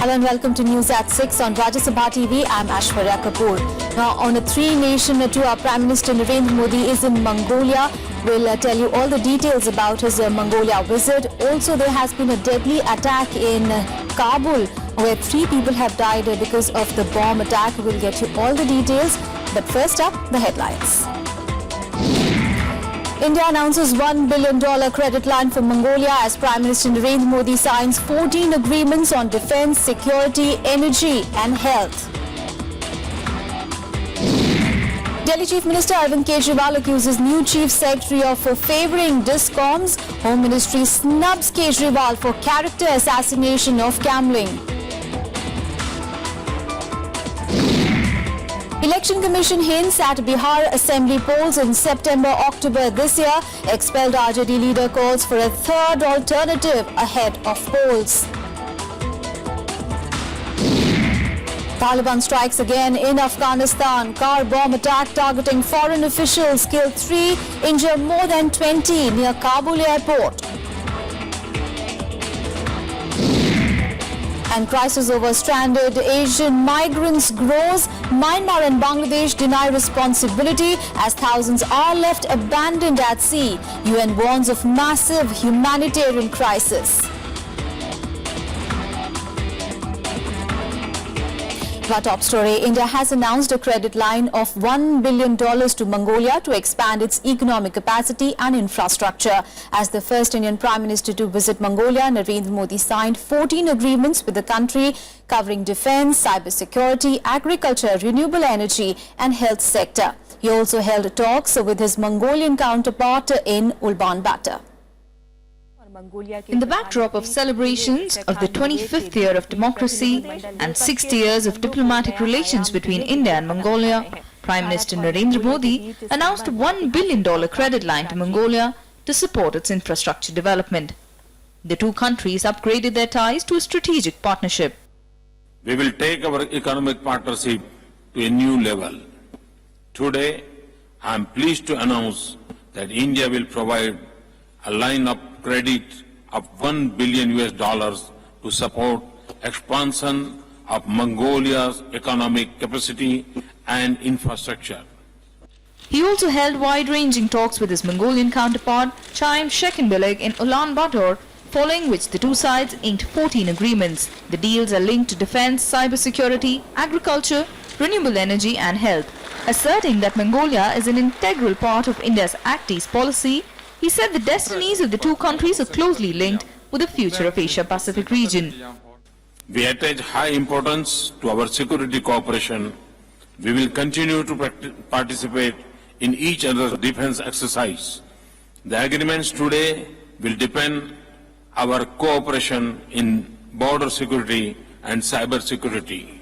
Hello and welcome to News at 6 on Rajya Sabha TV. I'm Ashwarya Kapoor. Now on a three-nation tour, Prime Minister Narendra Modi is in Mongolia. We'll tell you all the details about his Mongolia visit. Also, there has been a deadly attack in Kabul where 3 people have died because of the bomb attack. We'll get you all the details. But first up, the headlines. India announces $1 billion credit line for Mongolia as Prime Minister Narendra Modi signs 14 agreements on defence, security, energy and health. Delhi Chief Minister Arvind Kejriwal accuses new Chief Secretary of favouring discoms. Home Ministry snubs Kejriwal for character assassination of Camling. Election Commission hints at Bihar Assembly polls in September-October this year. Expelled RJD leader calls for a third alternative ahead of polls. Taliban strikes again in Afghanistan. Car bomb attack targeting foreign officials. Killed 3, injure more than 20 near Kabul airport. And crisis over stranded Asian migrants grows. Myanmar and Bangladesh deny responsibility as thousands are left abandoned at sea. UN warns of massive humanitarian crisis. Our top story, India has announced a credit line of $1 billion to Mongolia to expand its economic capacity and infrastructure. As the first Indian Prime Minister to visit Mongolia, Narendra Modi signed 14 agreements with the country covering defence, cybersecurity, agriculture, renewable energy and health sector. He also held talks with his Mongolian counterpart in Ulaanbaatar. In the backdrop of celebrations of the 25th year of democracy and 60 years of diplomatic relations between India and Mongolia, Prime Minister Narendra Modi announced a $1 billion credit line to Mongolia to support its infrastructure development. The two countries upgraded their ties to a strategic partnership. We will take our economic partnership to a new level. Today, I am pleased to announce that India will provide a line of credit of $1 billion to support expansion of Mongolia's economic capacity and infrastructure. He also held wide-ranging talks with his Mongolian counterpart, Chaim Shekenbeleg, in Ulaanbaatar, following which the two sides inked 14 agreements. The deals are linked to defence, cybersecurity, agriculture, renewable energy and health. Asserting that Mongolia is an integral part of India's Act East policy, he said the destinies of the two countries are closely linked with the future of Asia-Pacific region. We attach high importance to our security cooperation. We will continue to participate in each other's defense exercise. The agreements today will deepen our cooperation in border security and cyber security.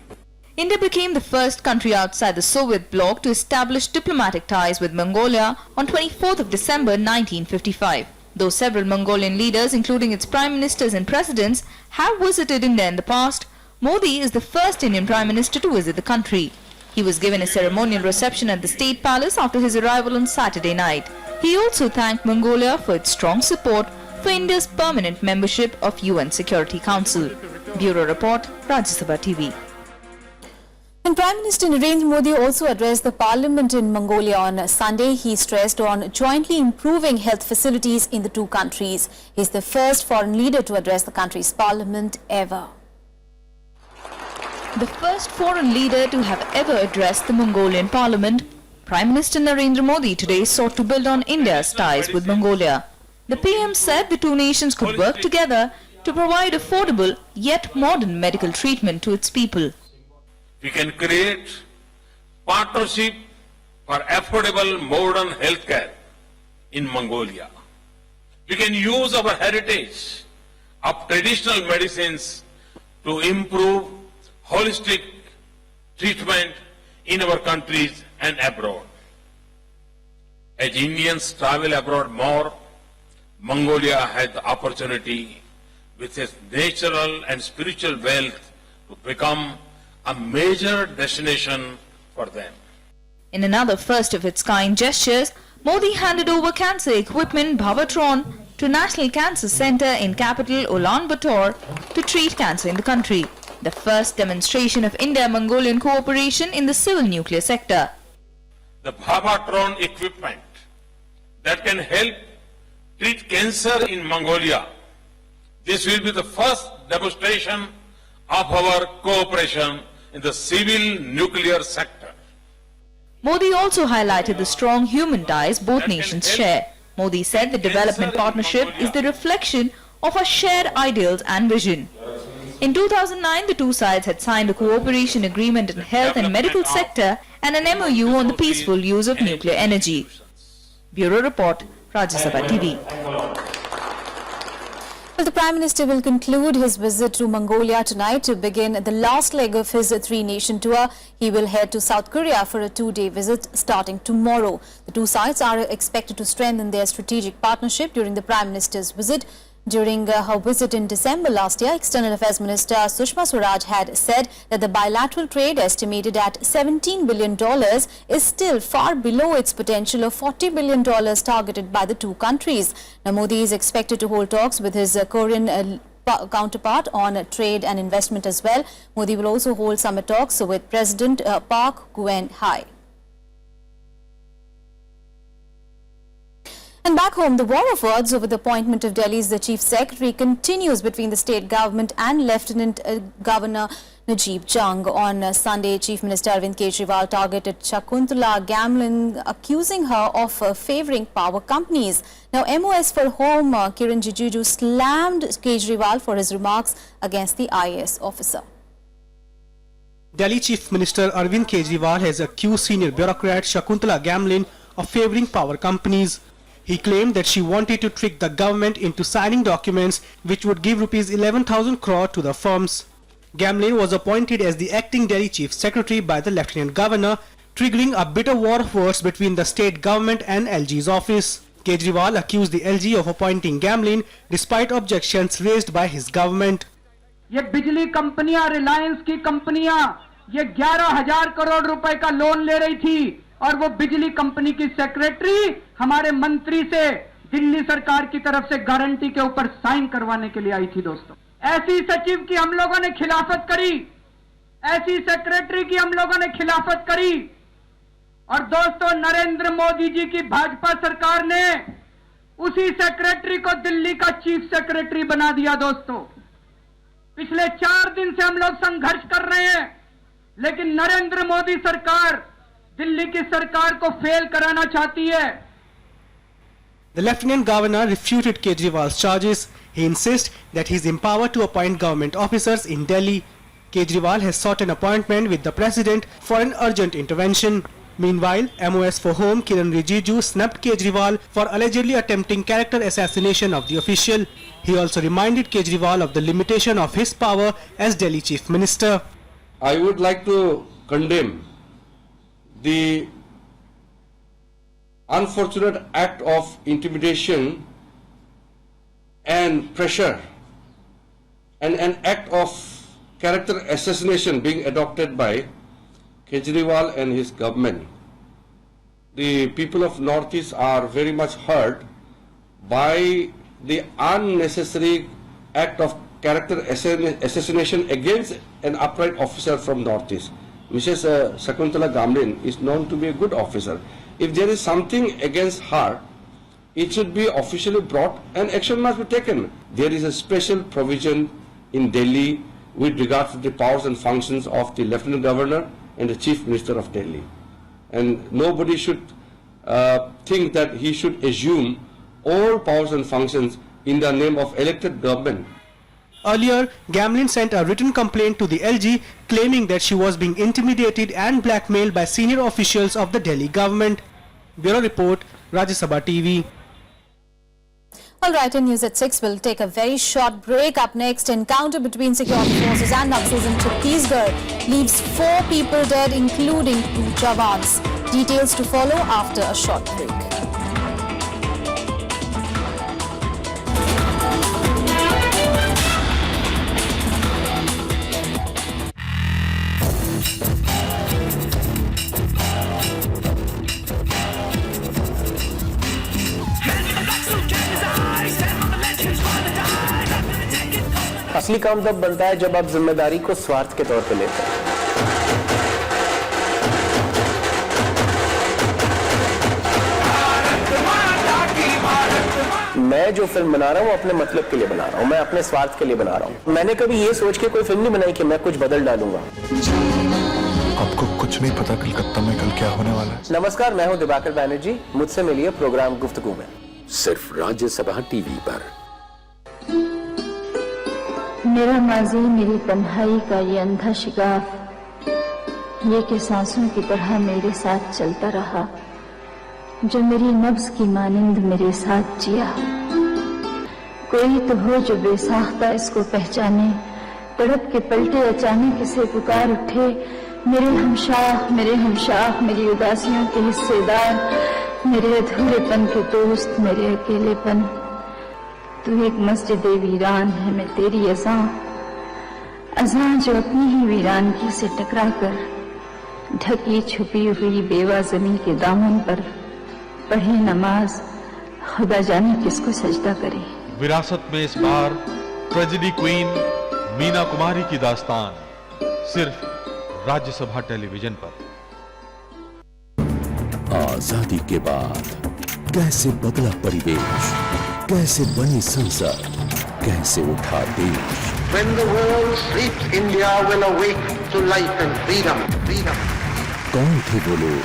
India became the first country outside the Soviet bloc to establish diplomatic ties with Mongolia on 24th of December 1955. Though several Mongolian leaders, including its prime ministers and presidents, have visited India in the past, Modi is the first Indian Prime Minister to visit the country. He was given a ceremonial reception at the State Palace after his arrival on Saturday night. He also thanked Mongolia for its strong support for India's permanent membership of UN Security Council. Bureau Report, Rajya Sabha TV. And Prime Minister Narendra Modi also addressed the Parliament in Mongolia on Sunday. He stressed on jointly improving health facilities in the two countries. He is the first foreign leader to address the country's Parliament ever. The first foreign leader to have ever addressed the Mongolian Parliament, Prime Minister Narendra Modi today sought to build on India's ties with Mongolia. The PM said the two nations could work together to provide affordable yet modern medical treatment to its people. We can create partnership for affordable modern healthcare in Mongolia. We can use our heritage of traditional medicines to improve holistic treatment in our countries and abroad. As Indians travel abroad more, Mongolia has the opportunity with its natural and spiritual wealth to become a major destination for them. In another first-of-its-kind gestures, Modi handed over cancer equipment Bhavatron to National Cancer Center in capital Ulaanbaatar to treat cancer in the country. the first demonstration of India-Mongolian cooperation in the civil nuclear sector. The Bhavatron equipment that can help treat cancer in Mongolia. This will be the first demonstration of our cooperation in the civil nuclear sector. Modi also highlighted the strong human ties both nations share. Modi said the development partnership is the reflection of our shared ideals and vision. In 2009, the two sides had signed a cooperation agreement in health and medical sector and an MOU on the peaceful use of nuclear energy. Bureau Report, Rajya Sabha TV. Well, the Prime Minister will conclude his visit to Mongolia tonight to begin the last leg of his three-nation tour. He will head to South Korea for a two-day visit starting tomorrow. The two sides are expected to strengthen their strategic partnership during the Prime Minister's visit. During her visit in December last year, External Affairs Minister Sushma Swaraj had said that the bilateral trade, estimated at $17 billion, is still far below its potential of $40 billion targeted by the two countries. Now, Modi is expected to hold talks with his Korean counterpart on trade and investment as well. Modi will also hold summit talks with President Park Geun-hye. And back home, the war of words over the appointment of Delhi's the Chief Secretary continues between the state government and Lieutenant Governor Najib Jung. On Sunday, Chief Minister Arvind Kejriwal targeted Shakuntala Gamlin, accusing her of favouring power companies. Now, MOS for Home Kiran Rijiju slammed Kejriwal for his remarks against the IAS officer. Delhi Chief Minister Arvind Kejriwal has accused senior bureaucrat Shakuntala Gamlin of favouring power companies. He claimed that she wanted to trick the government into signing documents which would give rupees 11,000 crore to the firms. Gamlin was appointed as the acting Delhi Chief Secretary by the Lieutenant Governor, triggering a bitter war of words between the state government and LG's office. Kejriwal accused the LG of appointing Gamlin despite objections raised by his government. ये बिजली कंपनियां, रिलायंस की कंपनियां ये 11,000 करोड़ रुपए का loan ले रही थी और वो बिजली कंपनी की सेक्रेटरी हमारे मंत्री से दिल्ली सरकार की तरफ से गारंटी के ऊपर साइन करवाने के लिए आई थी। दोस्तों, ऐसी सचिव की हम लोगों ने खिलाफत करी, ऐसी सेक्रेटरी की हम लोगों ने खिलाफत करी। और दोस्तों, नरेंद्र मोदी जी की भाजपा सरकार ने उसी सेक्रेटरी को दिल्ली का चीफ सेक्रेटरी बना दिया। दोस्तों, पिछले 4 दिन से हम लोग संघर्ष कर रहे हैं, लेकिन नरेंद्र मोदी सरकार दिल्ली की सरकार को फेल कराना चाहती है। The Lieutenant Governor refuted Kejriwal's charges. He insists that he is empowered to appoint government officers in Delhi. Kejriwal has sought an appointment with the President for an urgent intervention. Meanwhile, MOS for Home Kiran Rijiju snubbed Kejriwal for allegedly attempting character assassination of the official. He also reminded Kejriwal of the limitation of his power as Delhi Chief Minister. I would like to condemn the unfortunate act of intimidation and pressure and an act of character assassination being adopted by Kejriwal and his government. The people of Northeast are very much hurt by the unnecessary act of character assassination against an upright officer from Northeast. Mrs. Shakuntala Gamlin is known to be a good officer. If there is something against her, it should be officially brought and action must be taken. There is a special provision in Delhi with regard to the powers and functions of the Lieutenant Governor and the Chief Minister of Delhi. And nobody should think that he should assume all powers and functions in the name of elected government. Earlier, Gamlin sent a written complaint to the LG claiming that she was being intimidated and blackmailed by senior officials of the Delhi government. Bureau Report, Rajya Sabha TV. All right, in news at 6, we'll take a very short break. Up next, encounter between security forces and Naxals in Chhattisgarh leaves 4 people dead, including 2 jawans. Details to follow after a short break. असली काम तब बनता है जब आप जिम्मेदारी को स्वार्थ के तौर पे लेते हैं। मैं जो फिल्म बना रहा हूँ अपने मतलब के लिए बना रहा हूँ, मैं अपने स्वार्थ के लिए बना रहा हूँ। मैंने कभी ये सोच के कोई फिल्म नहीं बनाई कि मैं कुछ बदल डालूंगा। आपको कुछ नहीं पता कलकत्ता में कल क्या होने वाला है। नमस्कार, मैं हूँ दिवाकर बैनर्जी, मुझसे मिलिए प्रोग्राम गुफ्तगू में, सिर्फ राज्यसभा टीवी पर। मेरा माजी, मेरी तन्हाई का ये अंधा शिगाफ, ये कि सांसों की तरह मेरे साथ चलता रहा, जो मेरी नब्ज की मानिंद मेरे साथ जिया। कोई तो हो जो बेसाख्ता इसको पहचाने, तड़प के पलटे अचानक इसे पुकार उठे, मेरे हमशाह, मेरे हमशाह, मेरी उदासियों के हिस्सेदार, मेरे अधूरेपन के दोस्त, मेरे अकेलेपन। तू एक मस्जिद वीरान है, मैं तेरी अज़ां जो अपनी ही वीरानगी से टकरा कर ढकी छुपी हुई बेवा ज़मीं के दामन पर पढ़े नमाज, खुदा जाने किसको सजदा करे। विरासत में इस बार ट्रेजेडी क्वीन मीना कुमारी की दास्तान सिर्फ राज्यसभा टेलीविजन पर। आजादी के बाद कैसे बदला परिवेश, कैसे बनी संसद, कैसे उठा देश। When the world sleeps, India will awake to life and freedom. कौन थे वो लोग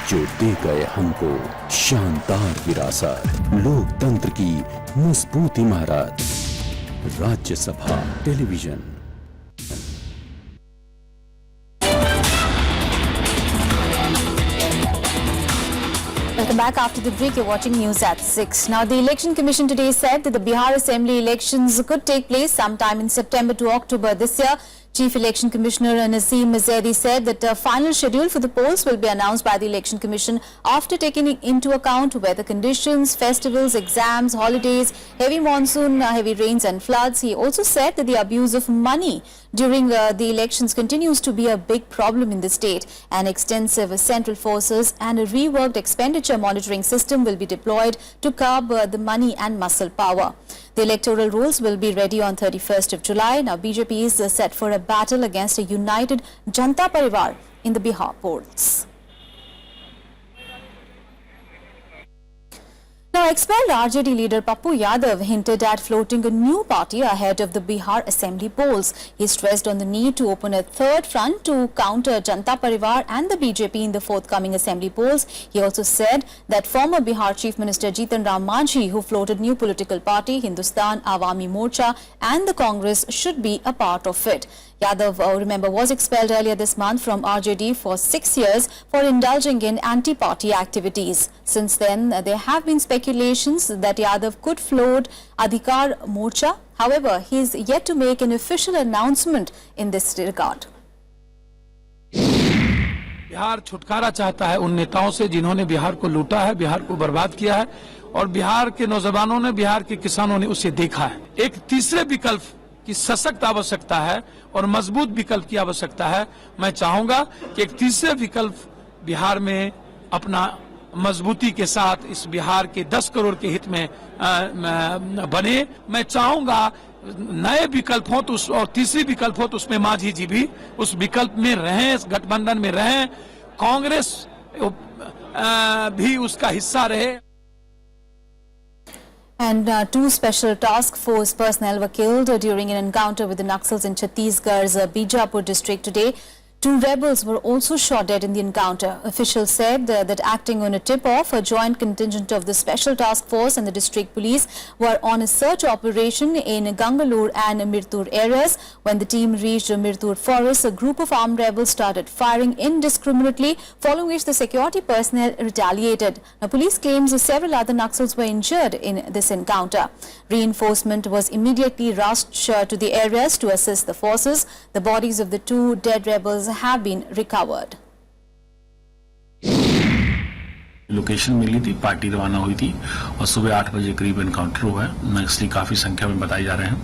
जो दे गए हमको शानदार विरासत, लोकतंत्र की मजबूत इमारत। Rajya Sabha television. Welcome back. After the break, you're watching news at 6. Now, the Election Commission today said that the Bihar Assembly elections could take place sometime in September to October this year. Chief Election Commissioner Naseem Zaidi said that the final schedule for the polls will be announced by the Election Commission after taking into account weather conditions, festivals, exams, holidays, heavy monsoon, heavy rains and floods. He also said that the abuse of money during the elections continues to be a big problem in the state, and extensive central forces and a reworked expenditure monitoring system will be deployed to curb the money and muscle power. The electoral rolls will be ready on 31st of July. Now, BJP is set for a battle against a united Janta Parivar in the Bihar polls. Now, expelled RJD leader Pappu Yadav hinted at floating a new party ahead of the Bihar Assembly polls. He stressed on the need to open a third front to counter Janta Parivar and the BJP in the forthcoming Assembly polls. He also said that former Bihar Chief Minister Jitan Ram Manjhi, who floated new political party Hindustan Awami Morcha, and the Congress should be a part of it. Yadav, remember, was expelled earlier this month from RJD for 6 years for indulging in anti-party activities. Since then, there have been speculations that Yadav could float Adhikar Morcha. However, he is yet to make an official announcement in this regard. Bihar छुटकारा चाहता है उन नेताओं से जिन्होंने बिहार को लूटा है, बिहार को बर्बाद किया है, और बिहार के नौजवानों ने, बिहार के किसानों ने उसे देखा है। एक तीसरे विकल्प की सशक्त आवश्यकता है और मजबूत विकल्प की आवश्यकता है। मैं चाहूंगा कि एक तीसरे विकल्प बिहार में अपना मजबूती के साथ इस बिहार के 10 करोड़ के हित में बने। मैं चाहूंगा नए विकल्प हो तो और तीसरी विकल्प हो तो उसमें मांझी जी भी उस विकल्प में रहें, इस गठबंधन में रहें, कांग्रेस भी उसका हिस्सा रहे। And two special task force personnel were killed during an encounter with the Naxals in Chhattisgarh's Bijapur district today. 2 rebels were also shot dead in the encounter. Officials said that acting on a tip-off, a joint contingent of the Special Task Force and the district police were on a search operation in Gangalore and Mirtur areas. When the team reached Mirtur forest, a group of armed rebels started firing indiscriminately, following which the security personnel retaliated. Now, police claims several other Naxals were injured in this encounter. Reinforcement was immediately rushed to the areas to assist the forces. The bodies of the 2 dead rebels have been recovered. Location मिली थी, party रवाना हुई थी और सुबह 8 बजे करीब encounter हुआ है। नक्सली काफी संख्या में बताए जा रहे हैं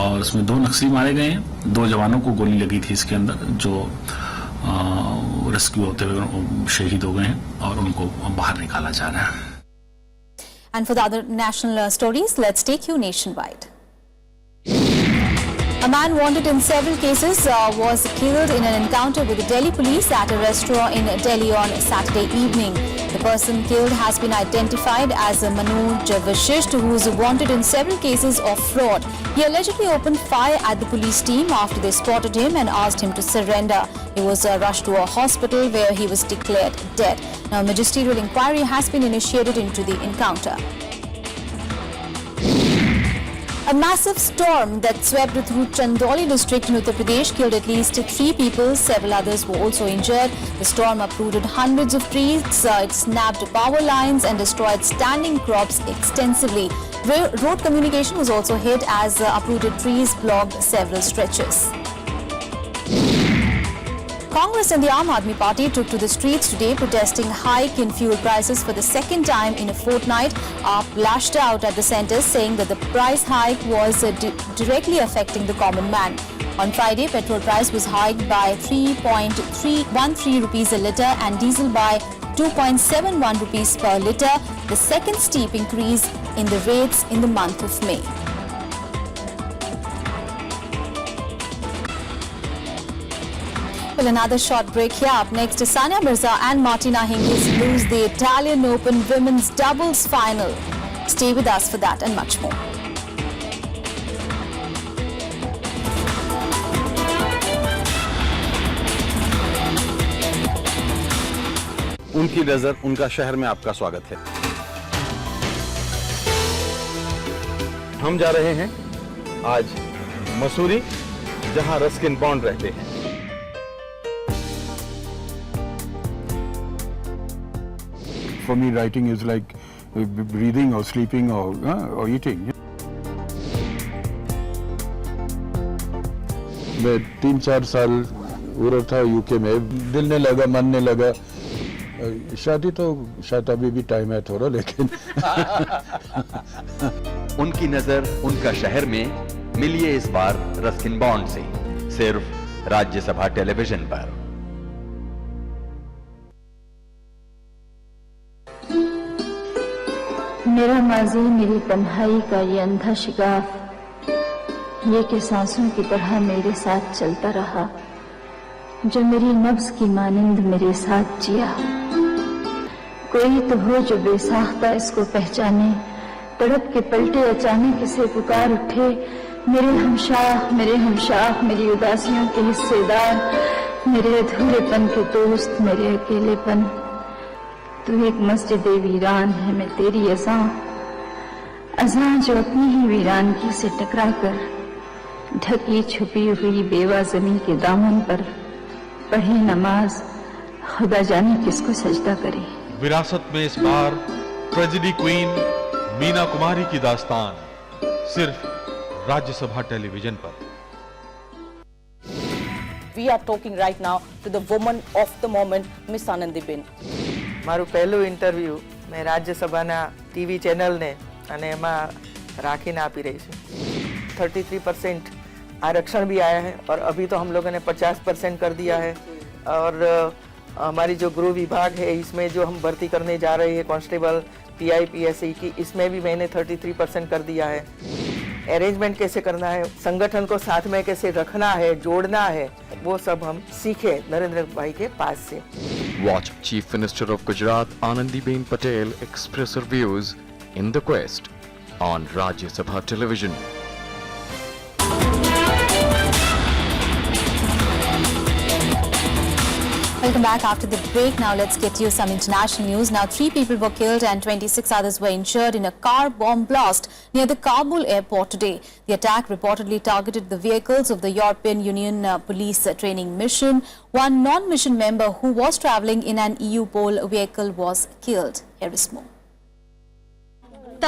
और उसमें 2 नक्सली मारे गए हैं। 2 जवानों को गोली लगी थी इसके अंदर, जो रेस्क्यू होते हुए शहीद हो गए हैं और उनको बाहर निकाला जा रहा है। And for the other national stories, let's take you nationwide. A man wanted in several cases was killed in an encounter with the Delhi police at a restaurant in Delhi on Saturday evening. The person killed has been identified as Manoj Vashisht, who is wanted in several cases of fraud. He allegedly opened fire at the police team after they spotted him and asked him to surrender. He was rushed to a hospital where he was declared dead. Now, a magisterial inquiry has been initiated into the encounter. A massive storm that swept through Chandauli district in Uttar Pradesh killed at least 3 people. Several others were also injured. The storm uprooted hundreds of trees, it snapped power lines and destroyed standing crops extensively. Road communication was also hit as uprooted trees blocked several stretches. Congress and the Aam Aadmi Party took to the streets today protesting hike in fuel prices for the second time in a fortnight. AAP lashed out at the centre, saying that the price hike was directly affecting the common man. On Friday, petrol price was hiked by 3.313 rupees a litre and diesel by 2.71 rupees per litre, the second steep increase in the rates in the month of May. Well, another short break here. Up next, Sania Mirza and Martina Hingis lose the Italian Open Women's Doubles Final. Stay with us for that and much more. उनकी नजर उनका शहर में आपका स्वागत है। हम जा रहे हैं आज मसूरी, जहां रस्किन बॉन्ड रहते हैं। For me, writing is like breathing or sleeping or eating. मैं 3-4 साल उधर था यूके में, दिल ने लगा, मन ने लगा। शादी तो शायद अभी भी टाइम है थोड़ा, लेकिन उनकी नजर उनका शहर में मिलिए इस बार रस्किन बॉन्ड से, सिर्फ राज्यसभा टेलीविजन पर। मेरा माजी, मेरी तन्हाई का ये अंधा शिगाफ, ये कि सांसों की तरह मेरे साथ चलता रहा, जो मेरी नब्ज की मानिंद मेरे साथ जिया। कोई तो हो जो बेसाख्ता इसको पहचाने, तड़प के पलटे अचानक इसे पुकार उठे। मेरे हमशाह, मेरी उदासियों के हिस्सेदार, मेरे अधूरेपन के दोस्त, मेरे अकेलेपन। तू एक मस्जिद वीरान है, मैं तेरी अज़ां जो अपनी ही वीरानगी से टकराकर ढकी छुपी हुई बेवा ज़मीं के दामन पर पढ़े नमाज, खुदा जाने किसको सजदा करे। विरासत में इस बार ट्रेजेडी क्वीन मीना कुमारी की दास्तान, सिर्फ राज्यसभा टेलीविजन पर। We are talking right now to the woman of the moment, Miss Anandiben. મારું પહેલું ઇન્ટરવ્યૂ મેં રાજ્યસભાના ટીવી ચેનલને અને એમાં રાખીને આપી રહી છું। 33% आरक्षण भी आया है और अभी तो हम लोगों ने 50% कर दिया है। और हमारी जो गृह विभाग है, इसमें जो हम भर्ती करने जा रहे हैं कांस्टेबल PI PSI की, इसमें भी मैंने 33% कर दिया है। अरेंजमेंट कैसे करना है, संगठन को साथ में कैसे रखना है, जोड़ना है, वो सब हम सीखे नरेंद्र भाई के पास से। Watch Chief Minister of Gujarat Anandiben Patel express her views in the quest on Rajya Sabha television. Welcome back after the break. Now let's get you some international news. Now 3 people were killed and 26 others were injured in a car bomb blast near the Kabul airport today. The attack reportedly targeted the vehicles of the European Union police training mission. One non-mission member who was travelling in an EU Pol vehicle was killed. Here is more.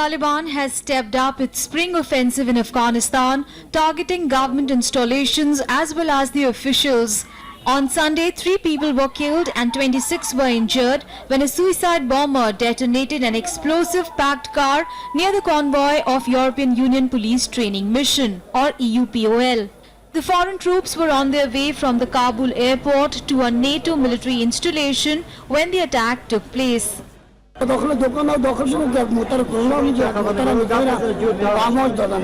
Taliban has stepped up its spring offensive in Afghanistan, targeting government installations as well as the officials. On Sunday, 3 people were killed and 26 were injured when a suicide bomber detonated an explosive packed car near the convoy of European Union Police Training Mission, or EUPOL. The foreign troops were on their way from the Kabul airport to a NATO military installation when the attack took place. داخل دکان و داخل شدن موتور کرونا میگه موتور میگیره آماج دادن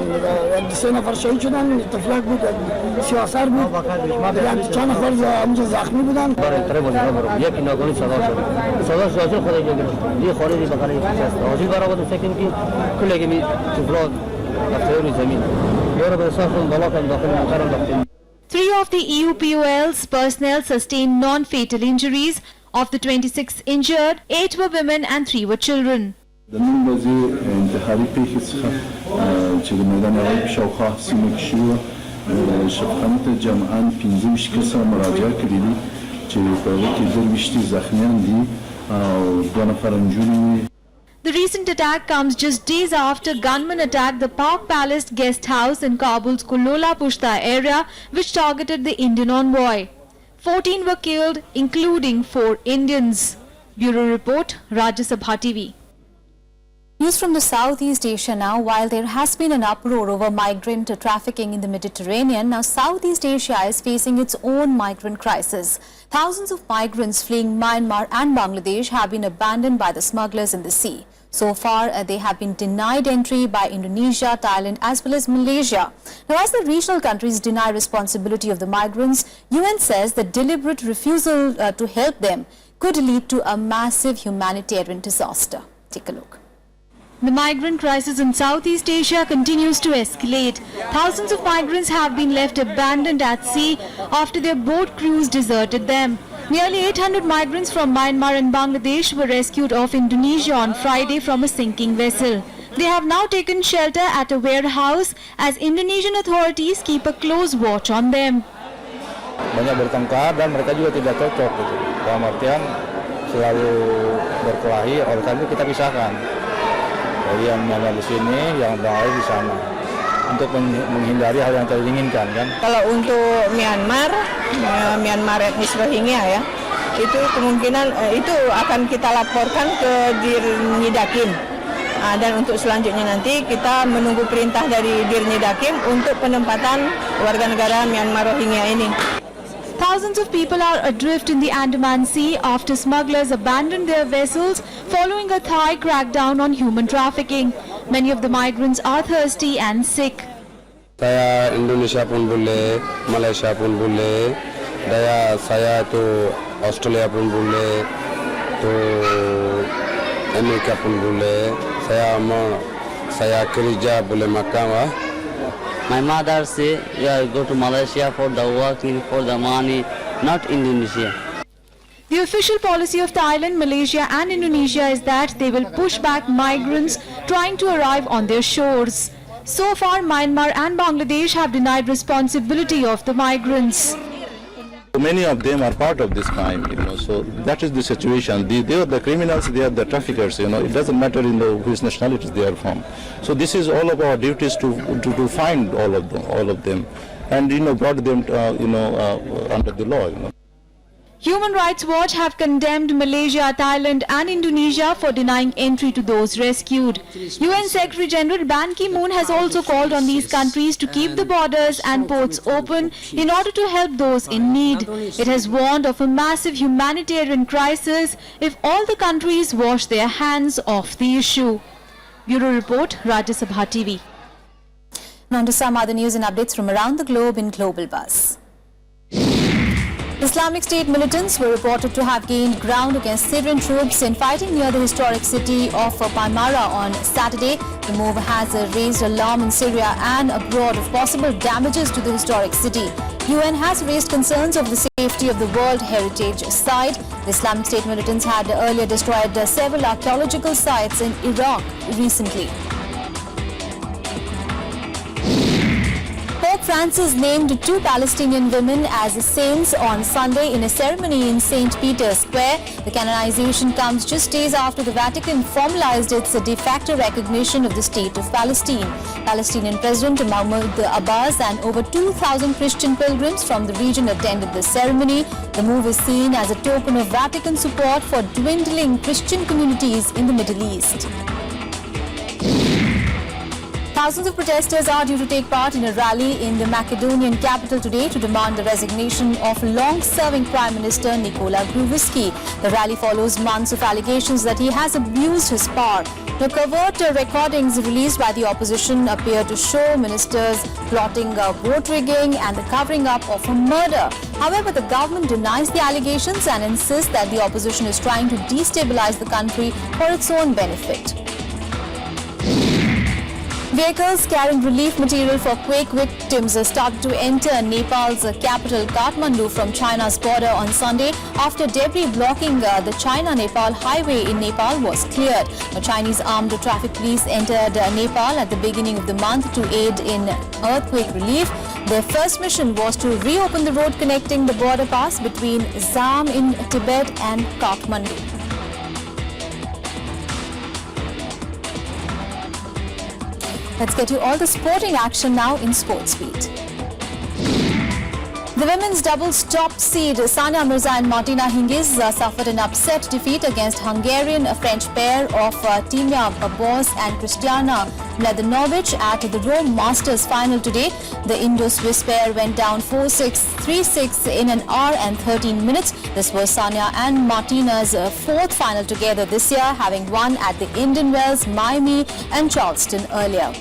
سه نفر شهید شدن تفلک بود سیاسر بود یعنی چند نفر اونجا زخمی بودن یکی ناگهانی صدا شد خودش گرفت یه خارجی بکنه آجیل برآورد سکن که کلی می تفلک افتاد زمین یارو به ساختن بالا کردن داخل موتور رفتن. 3 of the EUPOL's personnel sustained non-fatal injuries. Of the 26 injured, 8 were women and 3 were children. دنون بازی انتخابی پیش چه میدان اول شوخه سیمکشیو شفقانت جمعان 15 کس مراجعه کردی چه باید که درویشتی زخمیان دی دو نفر انجوری. The recent attack comes just days after gunmen attacked the Park Palace guest house in Kabul's Kulola Pushta area, which targeted the Indian envoy. 14 were killed, including 4 Indians. Bureau Report, Rajya Sabha TV. News from the Southeast Asia now. While there has been an uproar over migrant trafficking in the Mediterranean, now Southeast Asia is facing its own migrant crisis. Thousands of migrants fleeing Myanmar and Bangladesh have been abandoned by the smugglers in the sea. So far, they have been denied entry by Indonesia, Thailand as well as Malaysia. Now, as the regional countries deny responsibility of the migrants, UN says the deliberate refusal to help them could lead to a massive humanitarian disaster. Take a look. The migrant crisis in Southeast Asia continues to escalate. Thousands of migrants have been left abandoned at sea after their boat crews deserted them. Nearly 800 migrants from Myanmar and Bangladesh were rescued off Indonesia on Friday from a sinking vessel. They have now taken shelter at a warehouse as Indonesian authorities keep a close watch on them. Banyak bertengkar dan mereka juga tidak cocok gitu. Dalam artian selalu berkelahi, oleh karena itu kita pisahkan. Jadi yang ada di sini, yang ada di sana. Untuk menghindari hal yang tidak diinginkan kan. Kalau untuk Myanmar etnis Rohingya ya, itu kemungkinan itu akan kita laporkan ke Dirnidakim. Dan untuk selanjutnya nanti kita menunggu perintah dari Dirnidakim untuk penempatan warga negara Myanmar Rohingya ini. Thousands of people are adrift in the Andaman Sea after smugglers abandoned their vessels following a Thai crackdown on human trafficking. Many of the migrants are thirsty and sick. Saya Indonesia pun boleh, Malaysia pun boleh, saya tu Australia pun boleh, tu Amerika pun boleh. Saya kerja boleh makan wah. My mother say, yeah, go to Malaysia for the working, for the money, not Indonesia. The official policy of Thailand, Malaysia and Indonesia is that they will push back migrants trying to arrive on their shores. So far, Myanmar and Bangladesh have denied responsibility of the migrants. Many of them are part of this crime, so that is the situation. They are the criminals, they are the traffickers, it doesn't matter which nationalities they are from. So this is all of our duties to find all of them and, brought them, under the law, Human Rights Watch have condemned Malaysia, Thailand and Indonesia for denying entry to those rescued. UN Secretary General Ban Ki-moon has also called on these countries to keep the borders and ports open in order to help those in need. It has warned of a massive humanitarian crisis if all the countries wash their hands off the issue. Bureau Report, Rajya Sabha TV. Now to some other news and updates from around the globe in Global Buzz. Islamic State militants were reported to have gained ground against Syrian troops in fighting near the historic city of Palmyra on Saturday. The move has raised alarm in Syria and abroad of possible damages to the historic city. UN has raised concerns of the safety of the World Heritage Site. The Islamic State militants had earlier destroyed several archaeological sites in Iraq recently. Pope Francis named 2 Palestinian women as saints on Sunday in a ceremony in St. Peter's Square. The canonization comes just days after the Vatican formalized its de facto recognition of the State of Palestine. Palestinian President Mahmoud Abbas and over 2,000 Christian pilgrims from the region attended the ceremony. The move is seen as a token of Vatican support for dwindling Christian communities in the Middle East. Thousands of protesters are due to take part in a rally in the Macedonian capital today to demand the resignation of long-serving Prime Minister Nikola Gruevski. The rally follows months of allegations that he has abused his power. The covert recordings released by the opposition appear to show ministers plotting vote rigging and the covering up of a murder. However, the government denies the allegations and insists that the opposition is trying to destabilize the country for its own benefit. Vehicles carrying relief material for quake victims started to enter Nepal's capital Kathmandu from China's border on Sunday after debris blocking the China-Nepal highway in Nepal was cleared. The Chinese armed traffic police entered Nepal at the beginning of the month to aid in earthquake relief. Their first mission was to reopen the road connecting the border pass between Zam in Tibet and Kathmandu. Let's get you all the sporting action now in Sports Beat. The women's doubles top seed Sania Mirza and Martina Hingis suffered an upset defeat against Hungarian-French pair of Timea Babos and Kristiana Mladenovic at the Rome Masters final today. The Indo-Swiss pair went down 4-6, 3-6 in an hour and 13 minutes. This was Sania and Martina's fourth final together this year, having won at the Indian Wells, Miami and Charleston earlier.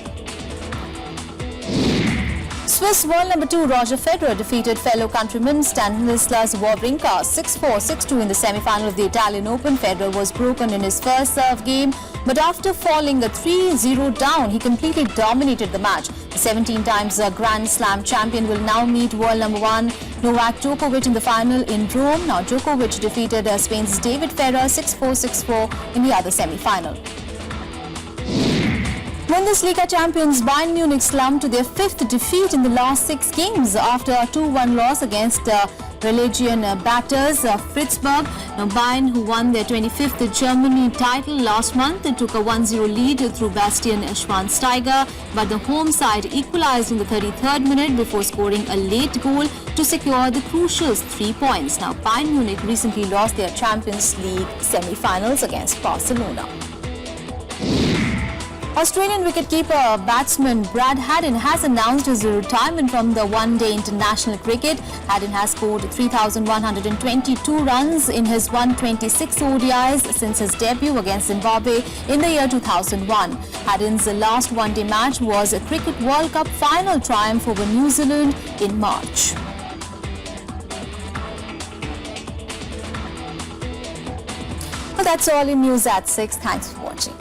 Swiss world number 2 Roger Federer defeated fellow countryman Stanislas Wawrinka 6-4, 6-2 in the semi-final of the Italian Open. Federer was broken in his first serve game, but after falling 3-0 down, he completely dominated the match. The 17 times Grand Slam champion will now meet world number 1 Novak Djokovic in the final in Rome. Now Djokovic defeated Spain's David Ferrer 6-4, 6-4 in the other semi-final. Bundesliga champions Bayern Munich slumped to their fifth defeat in the last 6 games after a 2-1 loss against Religion batters Fritzburg. Now Bayern, who won their 25th Germany title last month, took a 1-0 lead through Bastian Schweinsteiger, but the home side equalized in the 33rd minute before scoring a late goal to secure the crucial 3 points. Now Bayern Munich recently lost their Champions League semi-finals against Barcelona. Australian wicketkeeper batsman Brad Haddin has announced his retirement from the one-day international cricket. Haddin has scored 3,122 runs in his 126 ODIs since his debut against Zimbabwe in the year 2001. Haddin's last one-day match was a Cricket World Cup final triumph over New Zealand in March. Well, that's all in News at 6. Thanks for watching.